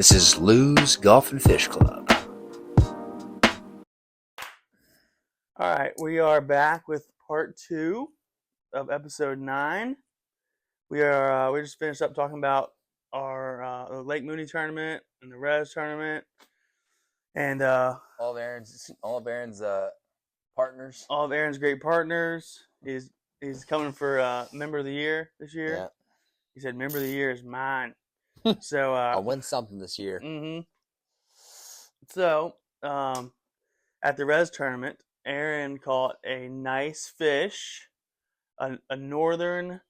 This is Lou's Golf and Fish Club. All right, we are back with part 2 of episode 9. We just finished up talking about our Lake Mooney tournament and the Res tournament, and all of Aaron's partners. all of Aaron's great partners. He's coming for member of the year this year. Yeah. He said member of the year is mine. So I'll win something this year. Mm-hmm. So at the Res tournament, Aaron caught a nice fish, a northern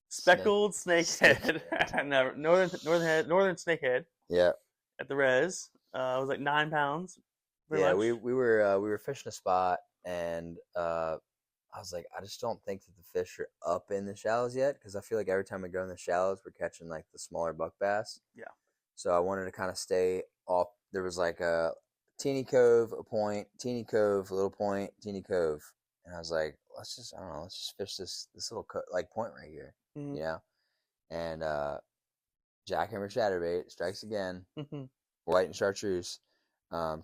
speckled snakehead. No, northern snakehead. Yeah. At the Res, it was like 9 pounds. Yeah, we were fishing a spot, and I was like, I just don't think that the fish are up in the shallows yet, because I feel like every time we go in the shallows, we're catching like the smaller buck bass. Yeah. So I wanted to kind of stay off. There was like a teeny cove, a point, teeny cove, a little point, teeny cove, and I was like, let's just fish this little like point right here, Mm-hmm. you know. And jackhammer chatterbait strikes again, Mm-hmm. white and chartreuse.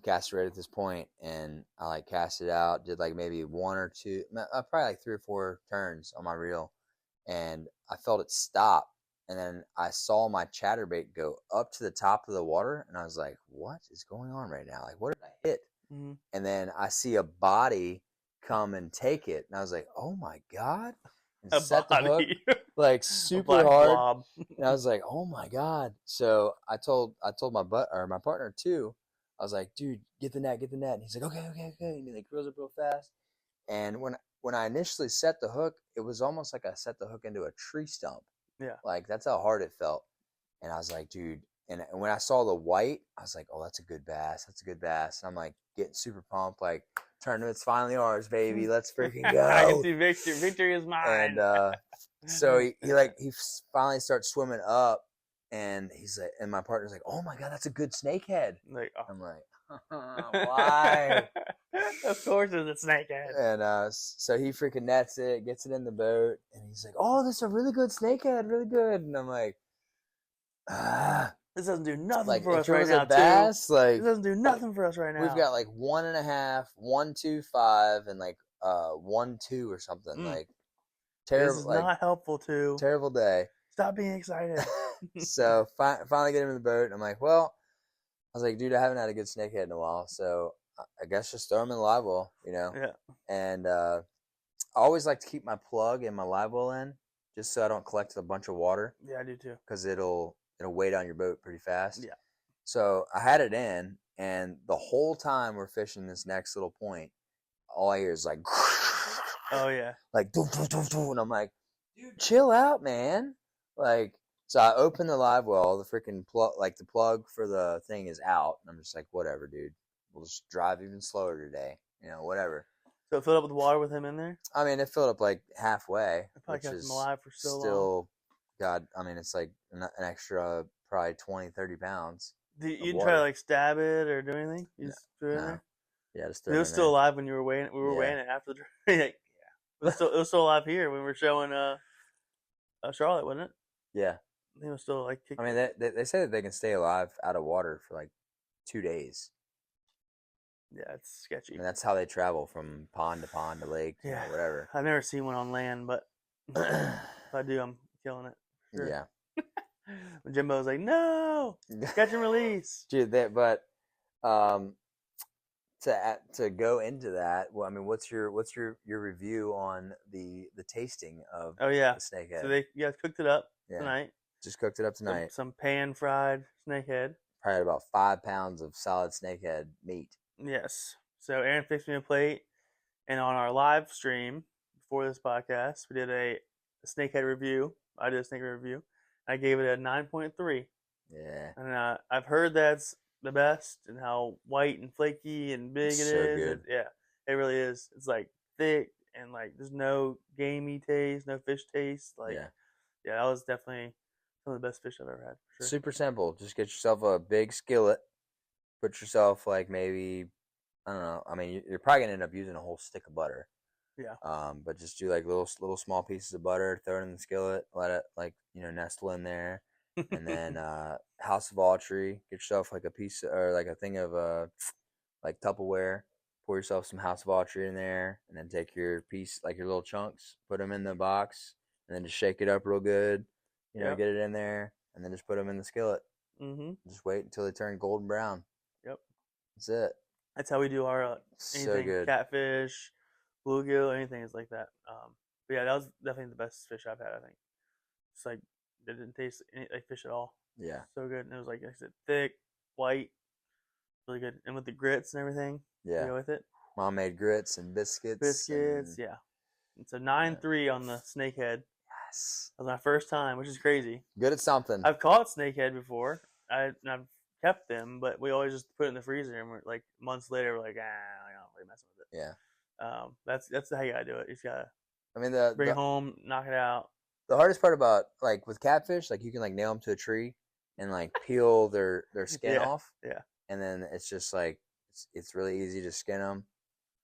Cast it right at this point, and I like cast it out, did like maybe 1 or 2, probably like 3 or 4 turns on my reel, and I felt it stop, and then I saw my chatterbait go up to the top of the water, and I was like, what is going on right now? Like, what did I hit? Mm-hmm. And then I see a body come and take it, and I was like, oh my God. And set the hook like super hard. Blob. And I was like, oh my God. So I told my partner too. I was like, dude, get the net. And he's like, okay. And he like reels up real fast. And when I initially set the hook, it was almost like I set the hook into a tree stump. Yeah. Like that's how hard it felt. And I was like, dude. And when I saw the white, I was like, oh, that's a good bass. And I'm like getting super pumped, like tournament's finally ours, baby. Let's freaking go. I can see victory. Victory is mine. And so he finally starts swimming up. And he's like, and my partner's like, "Oh my God, that's a good snakehead." Like, oh. I'm like, "Why?" Of course, it's a snakehead. And so he freaking nets it, gets it in the boat, and he's like, "Oh, this is a really good snakehead, really good." And I'm like, "This doesn't do nothing like, for us right now, bass, like, this doesn't do nothing for us right now." We've got like 1.5, 1.25, and like 1.2 or something. Like terrible. This is not helpful too. Terrible day. Stop being excited. So finally get him in the boat, and I'm like, well, I was like, dude, I haven't had a good snakehead in a while, so I guess just throw him in the live well, you know? Yeah. And I always like to keep my plug in my live well in, just so I don't collect a bunch of water. Yeah, I do too. Because it'll weigh down your boat pretty fast. Yeah. So I had it in, and the whole time we're fishing this next little point, all I hear is like, oh yeah, like, doo, doo, doo, doo. And I'm like, dude, chill out, man. Like, so I open the live well, the freaking plug, like the plug for the thing is out. And I'm just like, whatever, dude. We'll just drive even slower today. You know, whatever. So it filled up with water with him in there? I mean, it filled up like halfway. It probably kept him alive for so long. Still, God, I mean, it's like an extra probably 20, 30 pounds. You didn't try to like stab it or do anything? You just threw it in there? Yeah, just threw it in there. It was still alive when you were weighing it. We were weighing it after the yeah. It was still alive here when we were showing Charlotte, wasn't it? Yeah. I think it was still like kicking. I mean, they say that they can stay alive out of water for like 2 days. Yeah, it's sketchy. And that's how they travel from pond to lake, yeah, or whatever. I've never seen one on land, but if I do, I'm killing it. Sure. Yeah. When Jimbo's like, "No, catch and release." Dude, to go into that, well, I mean, what's your review on the tasting of the snakehead? So you guys cooked it up tonight. Just cooked it up tonight. Some pan fried snakehead. Probably about 5 pounds of solid snakehead meat. Yes. So Aaron fixed me a plate, and on our live stream before this podcast, we did a snakehead review. I did a snakehead review. I gave it a 9.3. Yeah. And I've heard that's the best, and how white and flaky and big it is. Good. It really is. It's like thick, and like there's no gamey taste, no fish taste. Like, yeah, that was definitely some of the best fish I've ever had. For sure. Super simple. Just get yourself a big skillet. Put yourself like maybe, I don't know. I mean, you're probably gonna end up using a whole stick of butter. Yeah. But just do like little small pieces of butter. Throw it in the skillet. Let it nestle in there. And then House of Autry, get yourself like a piece or like a thing of like Tupperware. Pour yourself some House of Autry in there, and then take your piece, like your little chunks, put them in the box, and then just shake it up real good. You know, get it in there, and then just put them in the skillet. Just wait until they turn golden brown. Yep. That's it. That's how we do our anything, so good. Catfish, bluegill, anything is like that. But yeah, that was definitely the best fish I've had. I think it's like it didn't taste like fish at all. Yeah, so good. And it was like I said, thick, white, really good, and with the grits and everything. Yeah, go with it. Mom made grits and biscuits. Biscuits, yeah. It's a 9.3 on the snakehead. Yes, that was my first time, which is crazy. Good at something. I've caught snakehead before. I've kept them, but we always just put it in the freezer, and we're like months later, we're like, I don't really messing with it. Yeah. That's how you gotta do it. You just gotta. I mean, bring it home, knock it out. The hardest part about like with catfish, like you can like nail them to a tree and like peel their skin off. Yeah. And then it's just like it's really easy to skin them,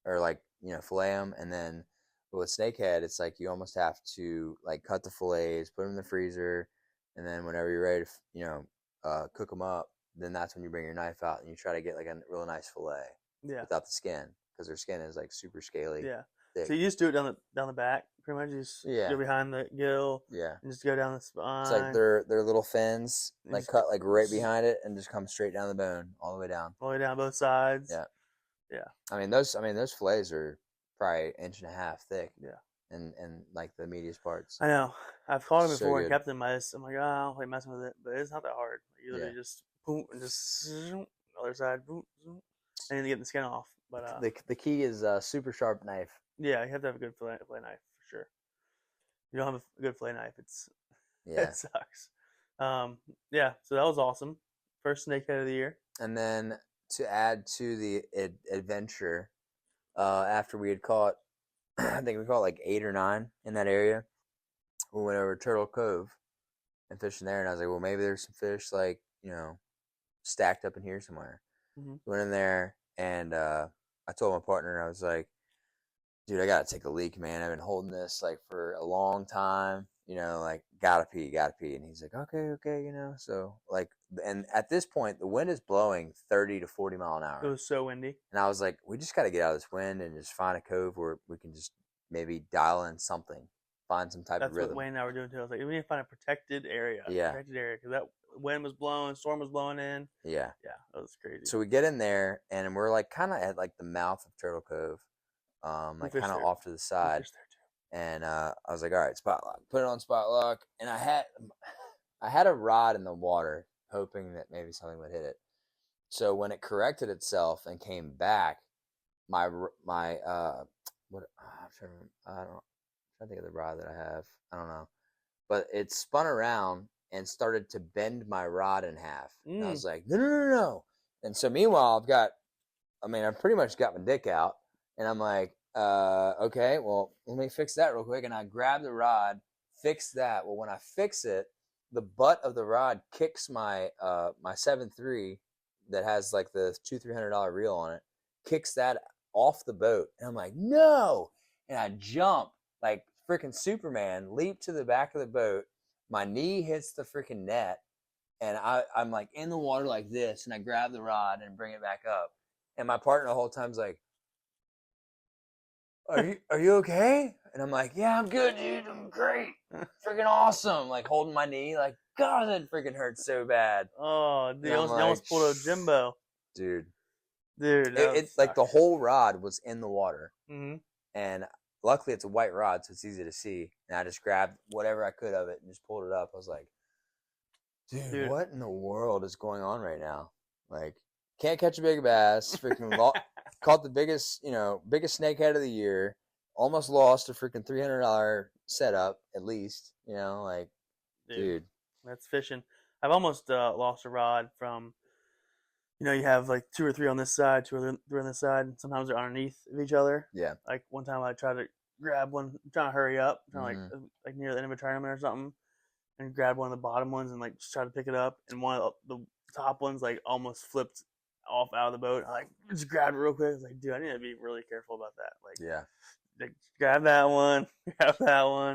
or like fillet them. And then with snakehead, it's like you almost have to like cut the fillets, put them in the freezer, and then whenever you're ready to cook them up, then that's when you bring your knife out and you try to get like a real nice fillet. Yeah. Without the skin, because their skin is like super scaly. Yeah. Thick. So you just do it down the back, pretty much. You just go behind the gill. Yeah. And just go down the spine. It's like their little fins, like cut like right behind it, and just come straight down the bone, all the way down. All the way down both sides. Yeah. Yeah. I mean those fillets are probably 1.5 inches thick. Yeah. And like the meatiest parts. I know. I've caught them So before good. and kept them. I'm like, I don't like messing with it, but it's not that hard. You literally just boom and just other side, boom, zoom, and then you get the skin off. But the key is a super sharp knife. Yeah, you have to have a good fillet knife for sure. If you don't have a good fillet knife, it sucks. Yeah, so that was awesome. First snakehead of the year. And then to add to the adventure, after we had caught, I think we caught like 8 or 9 in that area, we went over Turtle Cove and fishing there, and I was like, well, maybe there's some fish like stacked up in here somewhere. Went in there, and I told my partner, I was like, dude, I gotta take a leak, man. I've been holding this like for a long time, like gotta pee. And he's like, okay, so like, and at this point the wind is blowing 30 to 40 mile an hour. It was so windy. And I was like, we just gotta get out of this wind and just find a cove where we can just maybe dial in something, find some type of rhythm. That's what Wayne and I were doing too. I was like, we need to find a protected area. Because that wind was blowing, storm was blowing in. Yeah, that was crazy. So we get in there, and we're like kind of at like the mouth of Turtle Cove. Like kind of off to the side, and I was like, all right, spot lock, put it on spot lock, and I had a rod in the water, hoping that maybe something would hit it. So when it corrected itself and came back, my what I'm trying to think of the rod that I have, I don't know, but it spun around and started to bend my rod in half. And I was like, no. And so meanwhile, I've pretty much got my dick out. And I'm like, okay, well, let me fix that real quick. And I grab the rod, fix that. Well, when I fix it, the butt of the rod kicks my my 7.3 that has like the $200-300 reel on it, kicks that off the boat. And I'm like, no. And I jump like freaking Superman, leap to the back of the boat. My knee hits the freaking net. And I'm like in the water like this. And I grab the rod and bring it back up. And my partner the whole time's like, Are you okay? And I'm like, yeah, I'm good, dude. I'm great. Freaking awesome. Like holding my knee, like, God, that freaking hurts so bad. Oh, dude, you almost pulled a Jimbo. Dude. It's like the whole rod was in the water. Mm-hmm. And luckily it's a white rod, so it's easy to see. And I just grabbed whatever I could of it and just pulled it up. I was like, dude, what in the world is going on right now? Like, can't catch a big bass. Freaking caught the biggest snakehead of the year. Almost lost a freaking $300 setup at least. Like, dude. That's fishing. I've almost lost a rod from, you have like 2 or 3 on this side, 2 or 3 on this side. And sometimes they're underneath of each other. Yeah. Like one time I tried to grab one, trying to hurry up, like near the end of a tournament or something, and grab one of the bottom ones and like just try to pick it up. And one of the top ones like almost flipped off out of the boat. I like just grabbed it real quick. I was like, dude, I need to be really careful about that. Like, grab that one,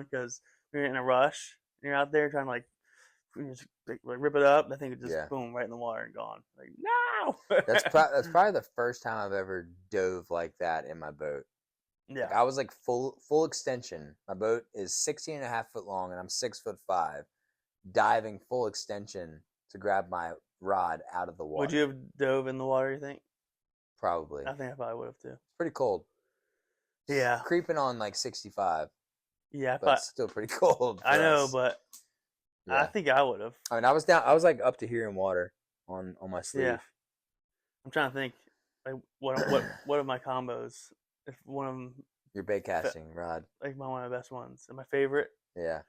because you're in a rush. And you're out there trying to like you just like rip it up. That thing would just boom right in the water and gone. Like no. That's probably the first time I've ever dove like that in my boat. Yeah. Like I was like full extension. My boat is 16.5 foot long and I'm 6'5", diving full extension to grab my rod out of the water. Would you have dove in the water, you think? Probably. I think I probably would have too. It's pretty cold. Yeah. Creeping on like 65. Yeah, but it's still pretty cold. I know, but I think I would have. I mean, I was like up to here in water on my sleeve. Yeah. I'm trying to think, like what are my combos? If one of them, your bait casting rod, like one of my best ones, and my favorite. Yeah,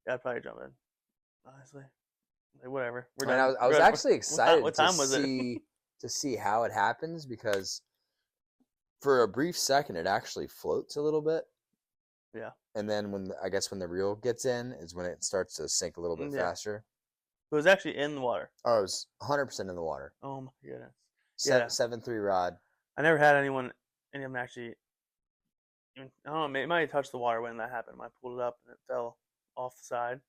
I'd probably jump in. Honestly, like whatever. We're done. I was actually excited to see how it happens because for a brief second it actually floats a little bit. Yeah. And then when the reel gets in is when it starts to sink a little bit faster. It was actually in the water. Oh, it was 100% in the water. Oh my goodness. 7.3 rod. I never had any of them actually. I don't know. It might have touched the water when that happened. I pulled it up and it fell off the side.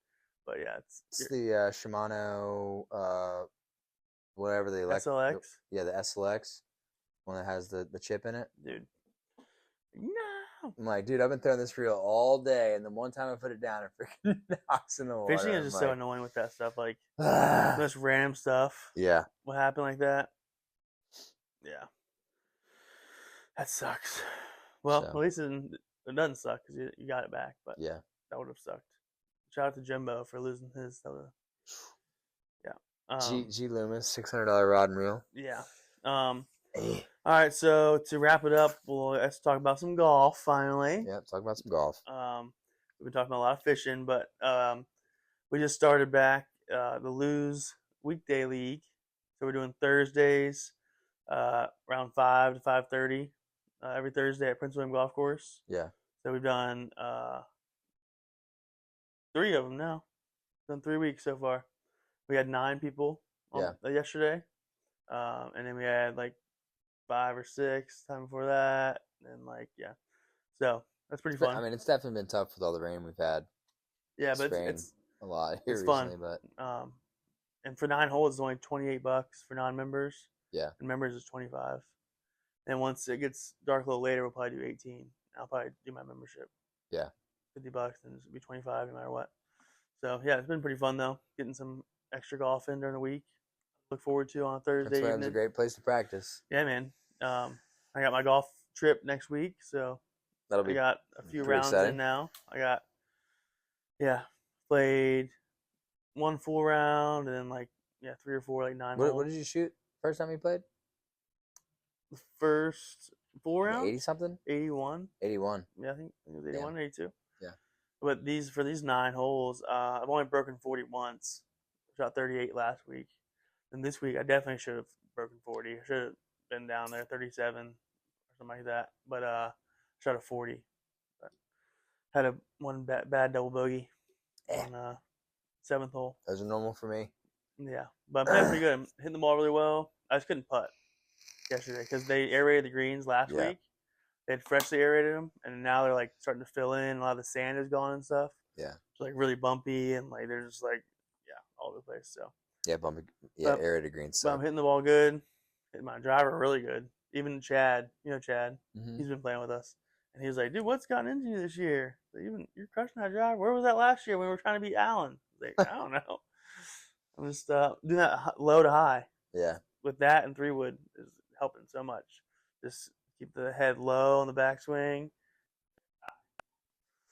But yeah, it's the Shimano, whatever the SLX. The SLX, one that has the chip in it. Dude, no. I'm like, dude, I've been throwing this reel all day, and then one time I put it down, it freaking knocks in the water. Fishing is just so annoying with that stuff, like this random stuff. Yeah. What happened like that? Yeah. That sucks. Well, at least it doesn't suck because you got it back, but yeah, that would have sucked. Shout out to Jimbo for losing his. Yeah. G Loomis, $600 rod and reel. Yeah. All right, so to wrap it up, let's talk about some golf finally. Yeah, talk about some golf. We've been talking about a lot of fishing, but we just started back the Lose Weekday League. So we're doing Thursdays around 5 to 5:30 every Thursday at Prince William Golf Course. Yeah. So we've done 3 of them now. Done 3 weeks so far. We had 9 people yesterday, and then we had like 5 or 6 time before that, and so that's pretty fun. I mean, it's definitely been tough with all the rain we've had. Yeah, but it's a lot here recently. But and for 9 holes, it's only $28 for non-members. Yeah, and members is $25. And once it gets dark a little later, we'll probably do 18. I'll probably do my membership. Yeah, $50, and it'll be 25 no matter what. So yeah, it's been pretty fun though, getting some extra golf in during the week. Look forward to on a Thursday evening. It's a great place to practice. Yeah, man. I got my golf trip next week, so I got a few rounds exciting. In now. I got played 1 full round and then 3 or 4 9 holes. What did you shoot first time you played? The first full round? 80 something? 81. 81. Yeah, I think it was 81 or 82. Yeah. But for these 9 holes, I've only broken 40 once. Shot 38 last week. And this week I definitely should have broken 40. I should have been down there 37 or something like that. But shot a 40. But had one bad double bogey on 7th hole. Those are normal for me. Yeah, but I'm playing pretty good. I'm hitting the ball really well. I just couldn't putt yesterday because they aerated the greens last week. They had freshly aerated them, and now they're starting to fill in. A lot of the sand is gone and stuff. Yeah, it's really bumpy and they're just all over the place. So yeah, bumpy. Yeah, aerated greens. But I'm hitting the ball good. Hitting my driver really good. Even Chad, Chad, mm-hmm. He's been playing with us, and he was like, "Dude, what's gotten into you this year? You're crushing that driver. Where was that last year when we were trying to beat Allen?" I don't know. I'm just doing that low to high. Yeah. With that and 3-wood is helping so much. Just keep the head low on the backswing.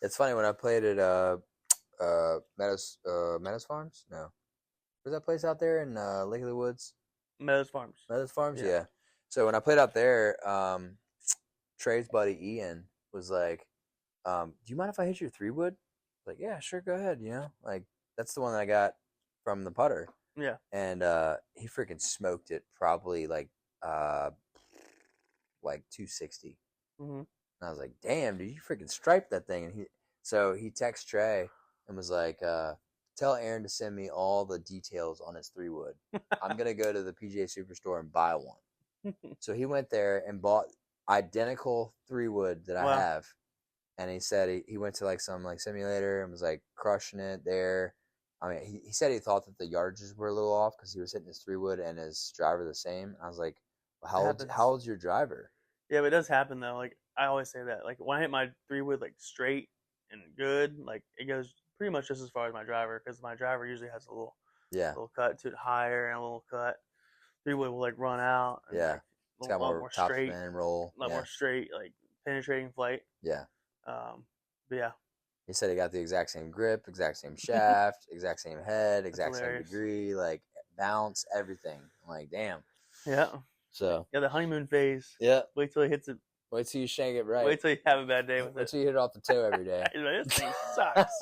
It's funny when I played at Meadows Farms. No, where's that place out there in Lake of the Woods? Meadows Farms. Meadows Farms, yeah. So when I played out there, Trey's buddy Ian was like, "Do you mind if I hit your 3-wood?" Like, yeah, sure, go ahead. That's the one that I got from the putter. Yeah. And he freaking smoked it probably 260. Mm-hmm. And I was like, damn, dude, you freaking striped that thing. And he texted Trey and was like, tell Aaron to send me all the details on his 3-wood. I'm going to go to the PGA Superstore and buy one. So he went there and bought identical 3-wood that I have. And he said he went to some simulator and was crushing it there. I mean, he said he thought that the yardages were a little off because he was hitting his 3-wood and his driver the same. I was like, well, how old's your driver? Yeah, but it does happen though. Like I always say that. Like when I hit my 3-wood like straight and good, like it goes pretty much just as far as my driver because my driver usually has a little cut to it higher and a little cut. 3-wood will like run out. And, yeah, like, it's got more top straight, spin roll, a lot more straight, like penetrating flight. Yeah. But yeah. He said he got the exact same grip, exact same shaft, exact same head, exact same degree, like bounce, everything. I'm like, damn. Yeah. So. Yeah, the honeymoon phase. Yeah. Wait till he hits it. Wait till you shank it right. Wait till you have a bad day with it. Wait till you hit it off the toe every day. This thing sucks.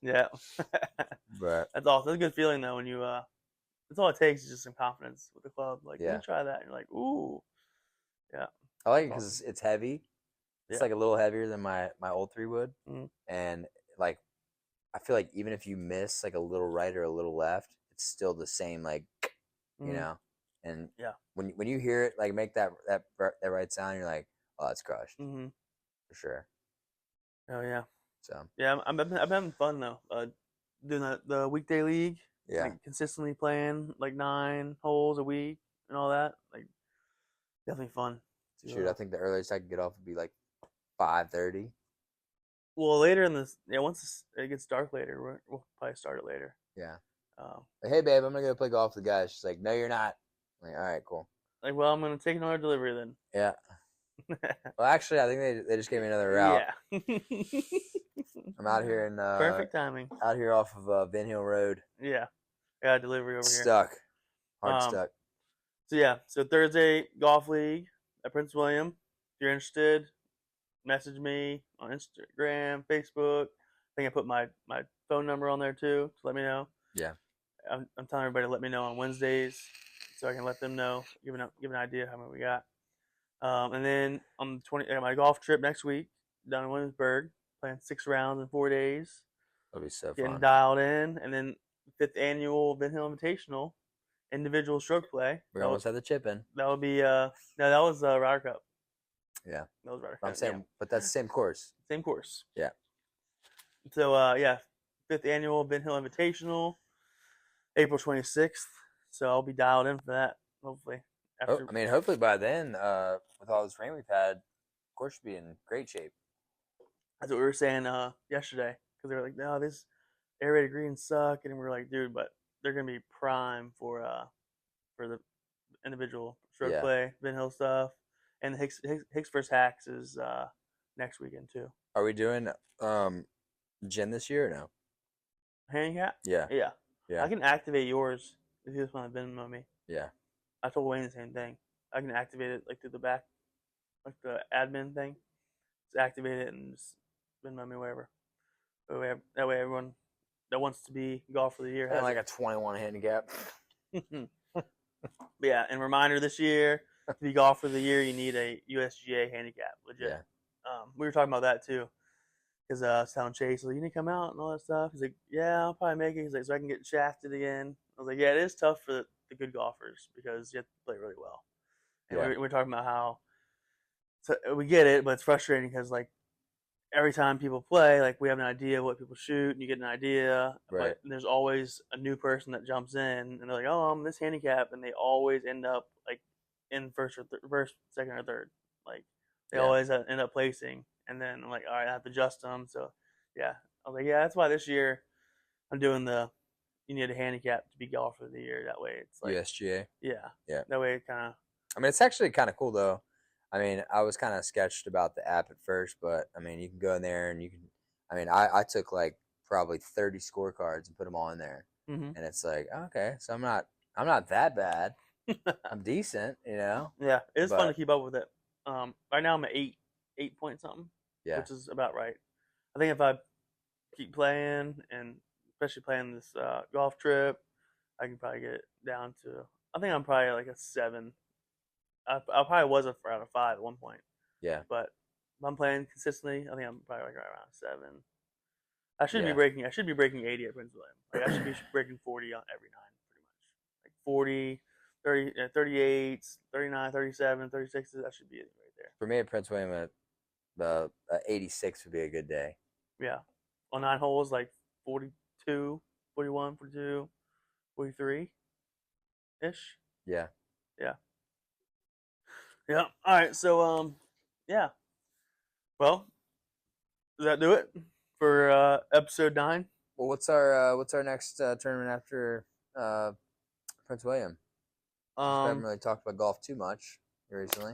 Yeah. But that's awesome. That's a good feeling though when you that's all it takes is just some confidence with the club. Like, let me try that. And you're like, ooh. Yeah. I like it because it's heavy. It's like a little heavier than my old 3-wood. Mm-hmm. And like I feel like even if you miss like a little right or a little left, it's still the same, like you know. And when you hear it like make that right sound, you're like, oh, it's crushed for sure. Oh yeah. So yeah, I'm having fun though. Doing the weekday league. Yeah. Like, consistently playing like 9 holes a week and all that. Like definitely fun. Shoot, I think the earliest I could get off would be like 5:30. Well, later in this, once it gets dark later, we'll probably start it later. Yeah. Like, hey, babe, I'm gonna go play golf with the guys. She's like, no, you're not. I'm like, all right, cool. Like, well, I'm gonna take another delivery then. Yeah. Well, actually, I think they just gave me another route. Yeah. I'm out here in perfect timing. Out here off of Ben Hill Road. Yeah. I got a delivery over here. Stuck. Hard stuck. So yeah, so Thursday golf league at Prince William. If you're interested, message me on Instagram, Facebook. I think I put my phone number on there too, so let me know. Yeah. I'm telling everybody to let me know on Wednesdays so I can let them know, give an idea how many we got. And then on the 20th, I got my golf trip next week down in Williamsburg, playing 6 rounds in 4 days. That'll be so fun. Getting dialed in, and then 5th annual Ben Hill Invitational, individual stroke play. We almost had the chip in. That would be no, that was Ryder Cup. Yeah, that was Ryder Cup. I'm saying, but that's the same course. Same course. Yeah. So 5th annual Ben Hill Invitational, April 26th. So I'll be dialed in for that. Hopefully. Hopefully by then, with all this rain we've had, the course should be in great shape. That's what we were saying yesterday, because they were like, "No, this aerated greens suck," and we were like, "Dude, but they're gonna be prime for the individual stroke play, Ben Hill stuff, and the Hicks versus Hacks is next weekend too." Are we doing gin this year or no? Handicap? Yeah. I can activate yours if you just want to Venmo me. Yeah. I told Wayne the same thing. I can activate it like through the back, like the admin thing. Just activate it and just Venmo me wherever. That way everyone that wants to be golf of the year has like a 21 handicap. But yeah, and reminder this year, to be golf of the year, you need a USGA handicap. Legit. Yeah. We were talking about that too. Because I was telling Chase, like, you need to come out and all that stuff. He's like, yeah, I'll probably make it. He's like, so I can get shafted again. I was like, yeah, it is tough for the good golfers because you have to play really well. And we're talking about how we get it, but it's frustrating because, like, every time people play, like, we have an idea of what people shoot, and you get an idea. Right. But there's always a new person that jumps in, and they're like, oh, I'm this handicap, and they always end up, like, in first, second, or third. Like, they always end up placing. And then I'm like, all right, I have to adjust them. So, yeah. I was like, yeah, that's why this year I'm doing you need a handicap to be golfer of the year. That way it's like USGA. Yeah. That way it kind of. I mean, it's actually kind of cool though. I mean, I was kind of sketched about the app at first, but I mean, you can go in there and you can. I mean, I took like probably 30 scorecards and put them all in there, and it's like, okay, so I'm not that bad. I'm decent, you know. Yeah, it's fun to keep up with it. Right now I'm at 8 point something. Yeah. Which is about right. I think if I keep playing, and especially playing this golf trip, I can probably get it down to. I think I'm probably like a 7. I probably was around a 5 at one point. Yeah. But if I'm playing consistently, I think I'm probably like right around 7. I should be breaking. I should be breaking 80 at Prince William. Like I should be breaking 40 on every 9, pretty much. Like 40, 30, 38, 39, 37, 36. That should be it right there. For me at Prince William, 86 would be a good day. Yeah, on 9 holes, like 42. 41, 42, 43 ish. Yeah. Yeah. Yeah. All right. So yeah. Well, does that do it for episode 9? Well, what's our next tournament after Prince William? We haven't really talked about golf too much recently.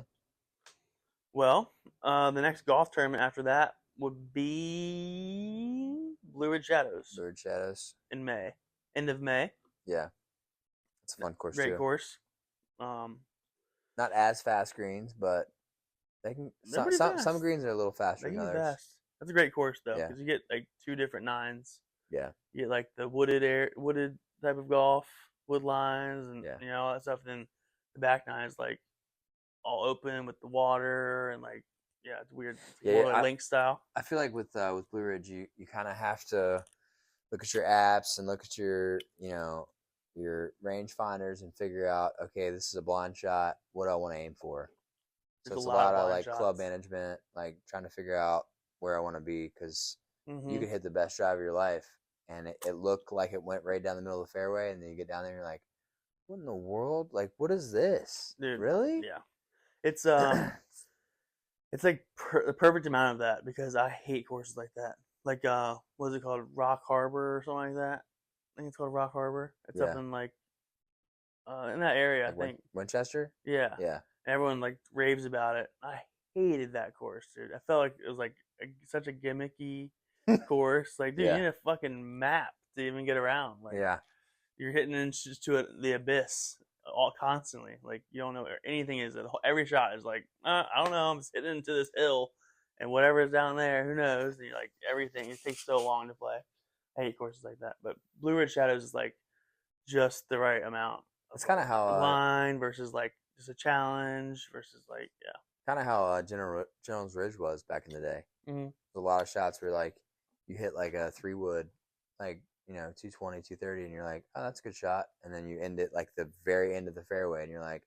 Well, the next golf tournament after that would be Blue Ridge Shadows. Blue Ridge Shadows in May, end of May. Yeah, it's a fun course. Great too. Course. Not as fast greens, but they can. Some greens are a little faster than others. Fast. That's a great course though, Yeah. because you get like 2 different 9s. Yeah. You get like the wooded type of golf, wood lines, and all that stuff. Then the back 9 is like all open with the water and like it's weird. It's more like link style. I feel like with Blue Ridge, you kind of have to look at your apps and look at your your range finders and figure out, okay, this is a blind shot. What do I want to aim for? So it's a lot of like shots. Club management, like trying to figure out where I want to be, because you could hit the best drive of your life and it looked like it went right down the middle of the fairway, and then you get down there and you're like, what in the world? Like, what is this? Dude, really? Yeah. It's it's like the perfect amount of that, because I hate courses like that. Like what is it called? Rock Harbor or something like that. I think it's called Rock Harbor. It's up in like in that area, like I think. Winchester? Yeah. Yeah. Everyone like raves about it. I hated that course, dude. I felt like it was like such a gimmicky course. Like, dude, you need a fucking map to even get around. Like, you're hitting inches to the abyss all constantly. Like, you don't know where anything is. Every shot is like, I don't know. I'm just hitting into this hill, and whatever is down there, who knows? And you're like, everything. It takes so long to play. I hate courses like that. But Blue Ridge Shadows is like just the right amount. It's kind of how line versus like just a challenge versus like kind of how General's Ridge was back in the day. There's a lot of shots where like you hit like a 3-wood, like 220, 230, and you're like, oh, that's a good shot, and then you end it like the very end of the fairway, and you're like,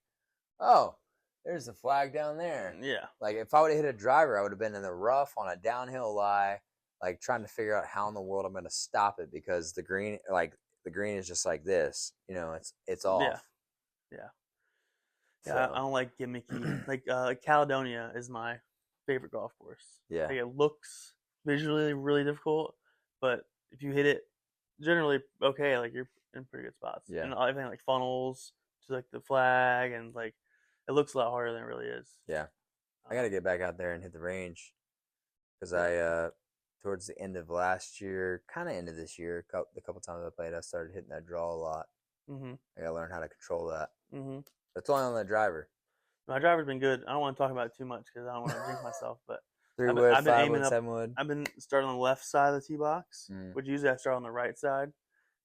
oh, there's the flag down there. Yeah. Like if I would have hit a driver, I would have been in the rough on a downhill lie, like trying to figure out how in the world I'm going to stop it, because the green is just like this, it's off. Yeah. Yeah, I don't like gimmicky. Like Caledonia is my favorite golf course. Yeah. Like, it looks visually really difficult, but if you hit it generally okay, like you're in pretty good spots. Yeah. And everything like funnels to like the flag, and like it looks a lot harder than it really is. Yeah. I got to get back out there and hit the range, because I towards the end of last year, kind of end of this year, the couple times I played, I started hitting that draw a lot. I got to learn how to control that. It's only on the driver. My driver's been good. I don't want to talk about it too much because I don't want to jinx myself. But 3-wood, I've been 5-wood, aiming up. 7-wood. I've been starting on the left side of the tee box, which usually I start on the right side,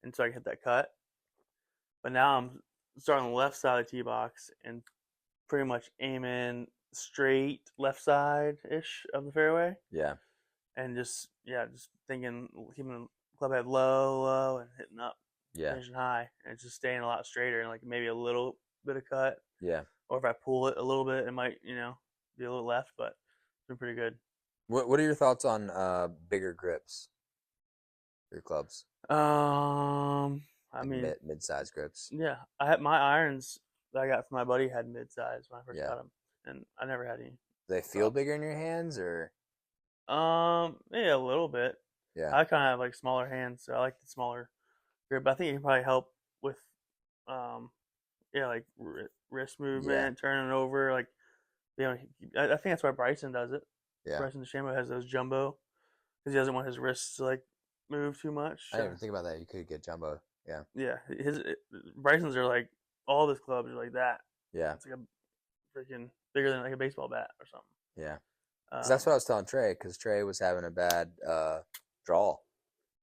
and so I can hit that cut. But now I'm starting on the left side of the tee box and pretty much aiming straight left side ish of the fairway. Yeah. And just thinking, keeping the club head low, and hitting up. Yeah. Finishing high, and it's just staying a lot straighter, and like maybe a little bit of cut. Yeah. Or if I pull it a little bit, it might, be a little left, but it's been pretty good. What are your thoughts on bigger grips for your clubs? I mean, mid-size grips. Yeah, I had my irons that I got from my buddy had mid-size when I first got them, and I never had any. Do they feel bigger in your hands, or? Maybe a little bit. Yeah. I kind of have like smaller hands, so I like the smaller grip. I think it can probably help with, like wrist movement, turning over. Like, I think that's why Bryson does it. Yeah. Bryson DeChambeau has those jumbo because he doesn't want his wrists to like move too much. I didn't even think about that. You could get jumbo. Yeah. Yeah. Bryson's are like, all of his clubs are like that. Yeah. It's like a freaking bigger than like a baseball bat or something. Yeah. That's what I was telling Trey, because Trey was having a bad draw.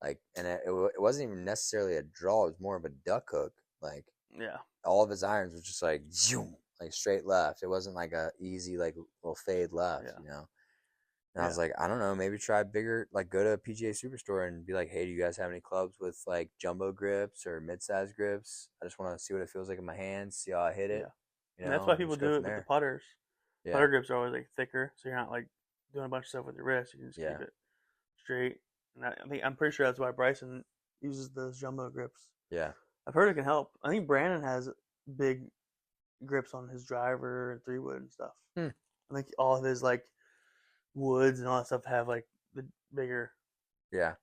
Like, and it wasn't even necessarily a draw. It was more of a duck hook. Like, all of his irons was just like, zoom, like straight left. It wasn't like a easy, like little fade left, And I was like, I don't know, maybe try bigger, like go to a PGA Superstore and be like, hey, do you guys have any clubs with like jumbo grips or mid-size grips? I just want to see what it feels like in my hands, see how I hit it. And that's why people do it with the putters. Yeah. Putter grips are always like thicker, so you're not like doing a bunch of stuff with your wrist. You can just keep it straight. And I'm pretty sure that's why Bryson uses those jumbo grips. Yeah. I've heard it can help. I think Brandon has big grips on his driver and 3-wood and stuff. I think all of his like woods and all that stuff have like the bigger,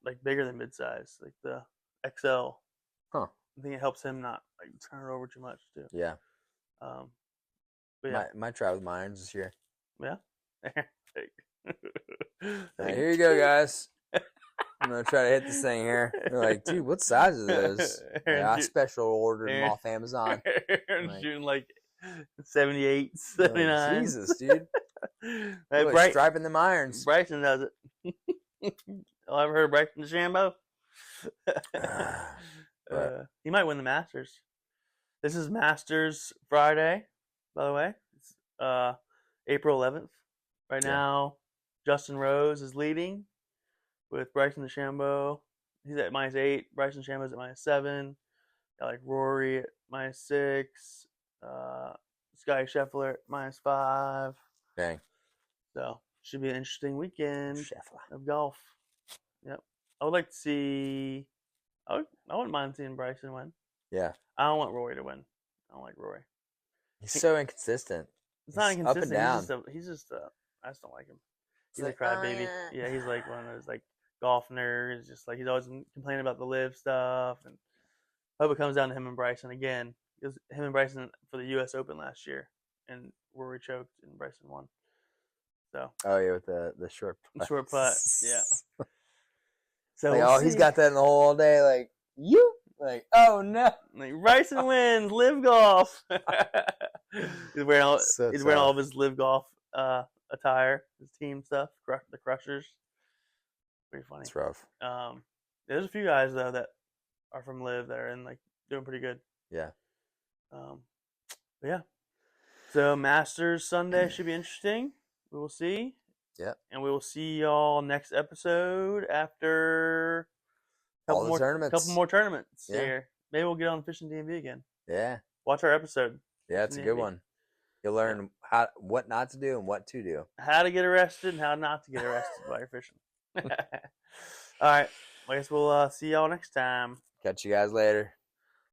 like bigger than mid-size, like the XL. Huh. I think it helps him not like turn it over too much too. Yeah. But yeah. Might try with my irons this year. Yeah. Right, here you go, guys. I'm gonna try to hit this thing here. They're like, dude, what size are those? I special ordered them off Amazon. Shooting like 78, 79. Jesus, dude. Like striping them irons. Bryson does it. Ever heard of Bryson DeChambeau? He might win the Masters. This is Masters Friday, by the way. It's April 11th. Right now, Justin Rose is leading with Bryson DeChambeau. He's at -8. Bryson DeChambeau's at -7. Got like Rory at -6. Scotty Scheffler at -5. Dang. So should be an interesting weekend of golf. Yep. I would like to see. I wouldn't mind seeing Bryson win. Yeah. I don't want Rory to win. I don't like Rory. He's so inconsistent. It's not inconsistent. Up and down. He's just I just don't like him. He's like, a crybaby. Yeah, he's like one of those like golf nerds. Just like he's always complaining about the live stuff. And I hope it comes down to him and Bryson again. Because him and Bryson for the U.S. Open last year, and Rory choked and Bryson won. So. Oh yeah, with the short putt. Short putt. Yeah. So like, he's got that in the hole all day. Like you. Like, oh no! Like Bryson wins live golf. He's wearing all of his live golf attire, his team stuff, the Crushers. Pretty funny. It's rough. There's a few guys though that are from live that are in like doing pretty good. Yeah. But yeah. So Masters Sunday should be interesting. We will see. Yeah. And we will see y'all next episode after. Couple more tournaments here. Maybe we'll get on Fishing DMV again. Yeah. Watch our episode. Yeah, it's a good one. You'll learn what not to do and what to do. How to get arrested and how not to get arrested while you're fishing. All right. I guess we'll see y'all next time. Catch you guys later.